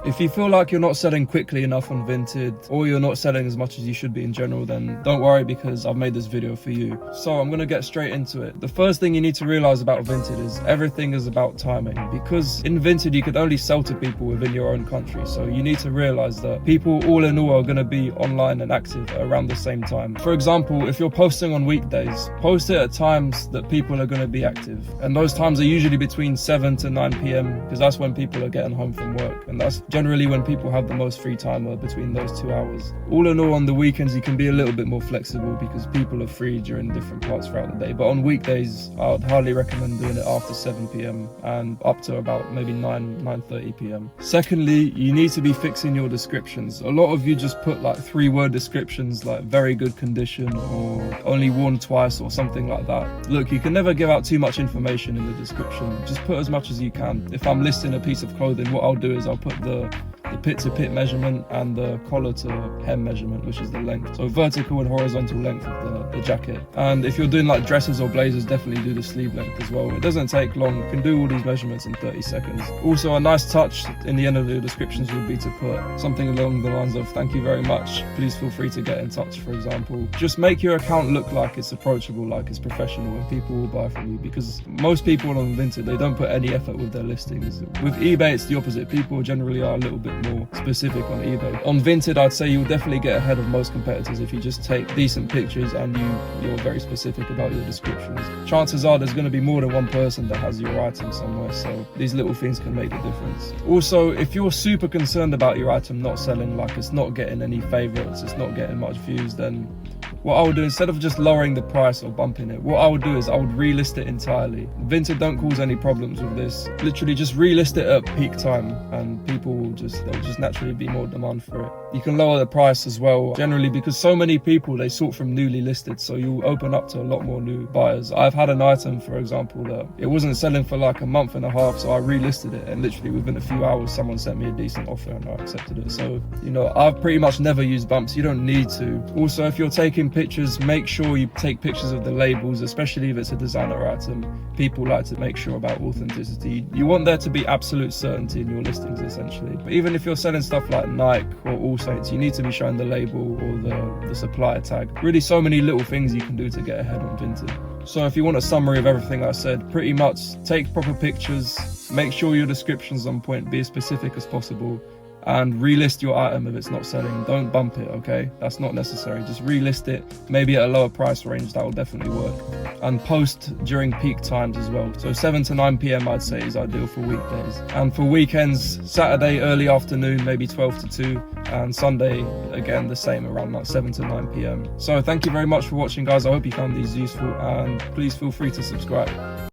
If you feel like you're not selling quickly enough on Vinted, or you're not selling as much as you should be in general, then don't worry, because I've made this video for you. So I'm gonna get straight into it. The first thing you need to realize about Vinted is everything is about timing, because in Vinted you could only sell to people within your own country. So you need to realize that people all in all are gonna be online and active around the same time. For example, if you're posting on weekdays, post it at times that people are gonna be active. And those times are usually between 7 to 9 p.m. because that's when people are getting home from work. And that's generally when people have the most free time, between those 2 hours. All in all, on the weekends you can be a little bit more flexible because people are free during different parts throughout the day. But on weekdays, I would highly recommend doing it after 7 p.m. and up to about maybe 9:30 p.m. Secondly, you need to be fixing your descriptions. A lot of you just put like 3-word descriptions like very good condition or only worn twice or something like that. Look, you can never give out too much information in the description. Just put as much as you can. If I'm listing a piece of clothing, what I'll do is I'll put the pit to pit measurement and the collar to hem measurement, which is the length. So vertical and horizontal length of the jacket. And if you're doing like dresses or blazers, definitely do the sleeve length as well. It doesn't take long. You can do all these measurements in 30 seconds. Also, a nice touch in the end of the descriptions would be to put something along the lines of "thank you very much, please feel free to get in touch," for example. Just make your account look like it's approachable, like it's professional, and people will buy from you, because most people on Vinted, they don't put any effort with their listings. With eBay, it's the opposite. People generally are a little bit more specific on eBay. On Vinted, I'd say you'll definitely get ahead of most competitors if you just take decent pictures and you're very specific about your descriptions. Chances are there's going to be more than one person that has your item somewhere, so these little things can make the difference. Also, if you're super concerned about your item not selling, like it's not getting any favorites, it's not getting much views, then what I would do, instead of just lowering the price or bumping it, what I would do is I would relist it entirely. Vinted don't cause any problems with this. Literally just relist it at peak time and people will there'll just naturally be more demand for it. You can lower the price as well, generally because so many people, they sort from newly listed, so you'll open up to a lot more new buyers. I've had an item, for example, that it wasn't selling for like a month and a half, so I relisted it and literally within a few hours someone sent me a decent offer and I accepted it. So, you know, I've pretty much never used bumps. You don't need to. Also, if you're taking pictures, make sure you take pictures of the labels, especially if it's a designer item. People like to make sure about authenticity. You want there to be absolute certainty in your listings, essentially. But even if you're selling stuff like Nike or All Saints, you need to be showing the label or the supplier tag. Really, so many little things you can do to get ahead on Vinted. So if you want a summary of everything I said, pretty much take proper pictures, make sure your description's on point, be as specific as possible, and relist your item if it's not selling. Don't bump it, okay? That's not necessary. Just relist it, maybe at a lower price range. That will definitely work. And post during peak times as well. So 7 to 9 p.m. I'd say is ideal for weekdays. And for weekends, Saturday early afternoon, maybe 12 to 2, and Sunday again the same, around like 7 to 9 p.m. So thank you very much for watching, guys. I hope you found these useful, and please feel free to subscribe.